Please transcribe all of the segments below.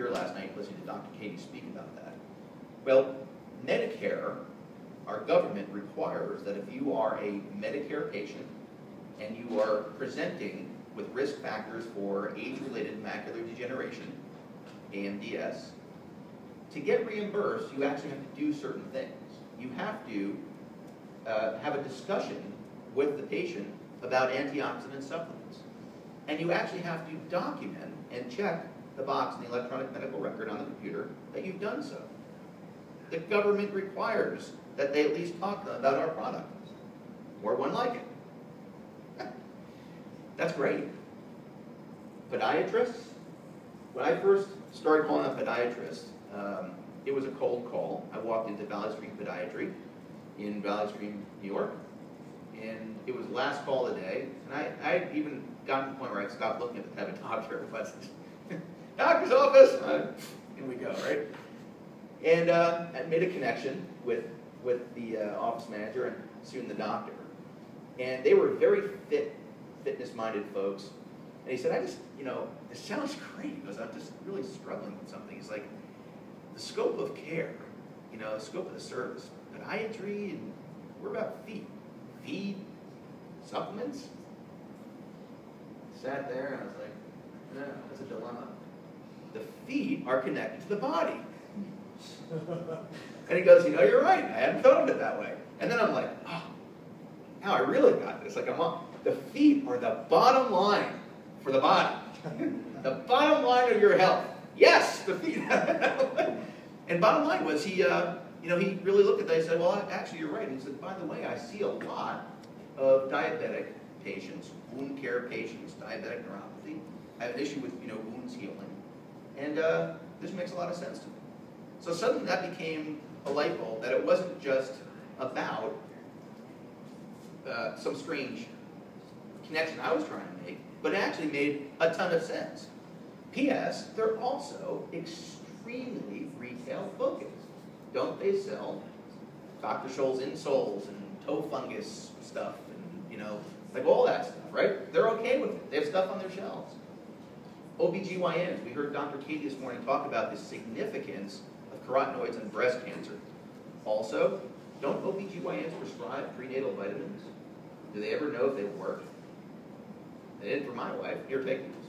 here last night listening to Dr. Katie speak about that. Well, Medicare, our government requires that if you are a Medicare patient and you are presenting with risk factors for age-related macular degeneration, AMDS, to get reimbursed, you actually have to do certain things. You have to have a discussion with the patient about antioxidant supplements. And you actually have to document and check the box in the electronic medical record on the computer that you've done so. The government requires that they at least talk about our product, or one like it. That's great. Podiatrists, when I first started calling a podiatrist, it was a cold call. I walked into Valley Stream Podiatry in Valley Stream, New York, and it was the last call of the day, and I had even gotten to the point where I stopped looking at the type of doctor it was. Doctor's office! Here we go, right? And I made a connection with the office manager and soon the doctor. And they were very fitness-minded folks. And he said, I just, it sounds great. He goes, I'm just really struggling with something. He's like, the scope of care, the scope of the service, podiatry, and we're about feed, supplements. Sat there and I was like, no, that's a dilemma. The feet are connected to the body. And he goes, you're right. I hadn't thought of it that way. And then I'm like, oh, now I really got this. Like the feet are the bottom line for the body. The bottom line of your health. Yes, the feet. And bottom line was he really looked at that and said, well, actually, you're right. And he said, by the way, I see a lot of diabetic patients, wound care patients, diabetic neuropathy. I have an issue with, wounds healing. And this makes a lot of sense to me. So suddenly that became a light bulb, that it wasn't just about some strange connection I was trying to make, but it actually made a ton of sense. P.S., they're also extremely retail focused. Don't they sell Dr. Scholl's insoles and toe fungus stuff and, like all that stuff, right? They're okay with it. They have stuff on their shelves. OBGYNs, we heard Dr. Katie this morning talk about the significance of carotenoids in breast cancer. Also, don't OBGYNs prescribe prenatal vitamins? Do they ever know if they work? They didn't for my wife. Here, take these.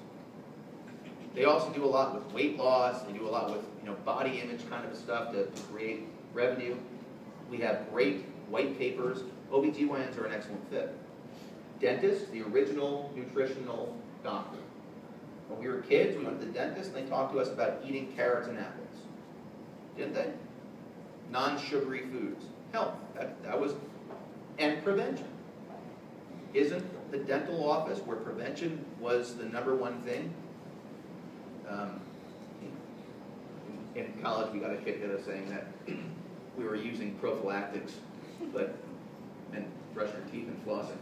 They also do a lot with weight loss. They do a lot with body image kind of stuff to create revenue. We have great white papers. OBGYNs are an excellent fit. Dentists, the original nutritional doctor. When we were kids, we went to the dentist and they talked to us about eating carrots and apples. Didn't they? Non-sugary foods. Health. That was, and prevention. Isn't the dental office where prevention was the #1 thing? In college, we got a kick out of saying that we were using prophylactics, and brush your teeth and flossing.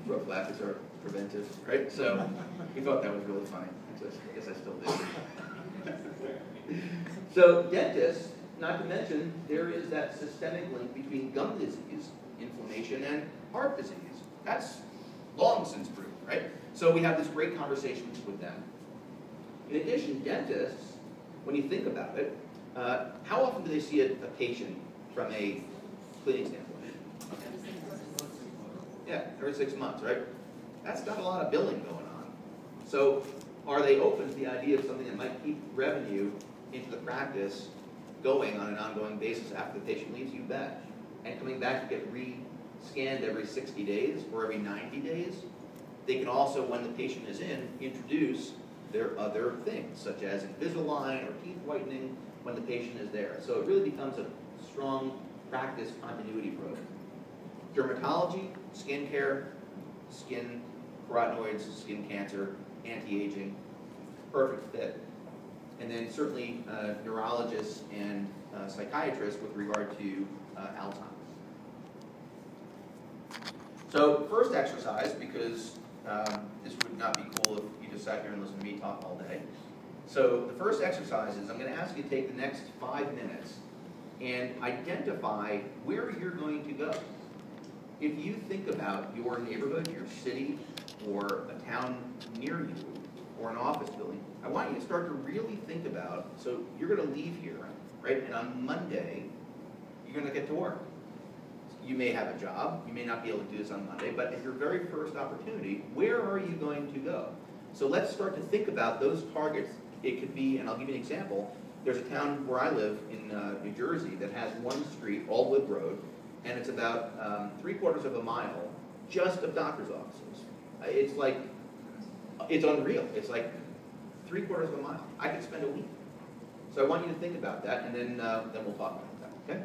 Prophylactics are preventive, right? So we thought that was really funny. I guess I still do. So dentists, not to mention, there is that systemic link between gum disease, inflammation, and heart disease. That's long since proven, right? So we have this great conversation with them. In addition, dentists, when you think about it, how often do they see a patient from a cleaning standpoint? Yeah, every 6 months, right? That's not a lot of billing going on. So are they open to the idea of something that might keep revenue into the practice going on an ongoing basis after the patient leaves? You bet. And coming back to get re-scanned every 60 days or every 90 days. They can also, when the patient is in, introduce their other things, such as Invisalign or teeth whitening when the patient is there. So it really becomes a strong practice continuity program. Dermatology, skin care, skin carotenoids, skin cancer, anti-aging, perfect fit. And then certainly neurologists and psychiatrists with regard to Alzheimer's. So first exercise, because this would not be cool if you just sat here and listened to me talk all day. So the first exercise is I'm going to ask you to take the next 5 minutes and identify where you're going to go. If you think about your neighborhood, your city, or a town near you, or an office building, I want you to start to really think about, so you're gonna leave here, right? And on Monday, you're gonna get to work. You may have a job, you may not be able to do this on Monday, but at your very first opportunity, where are you going to go? So let's start to think about those targets. It could be, and I'll give you an example, there's a town where I live in New Jersey that has one street, All Wood Road, and it's about 3/4 of a mile just of doctor's offices. It's like, it's unreal. It's like 3/4 of a mile. I could spend a week. So I want you to think about that, and then we'll talk about that, okay?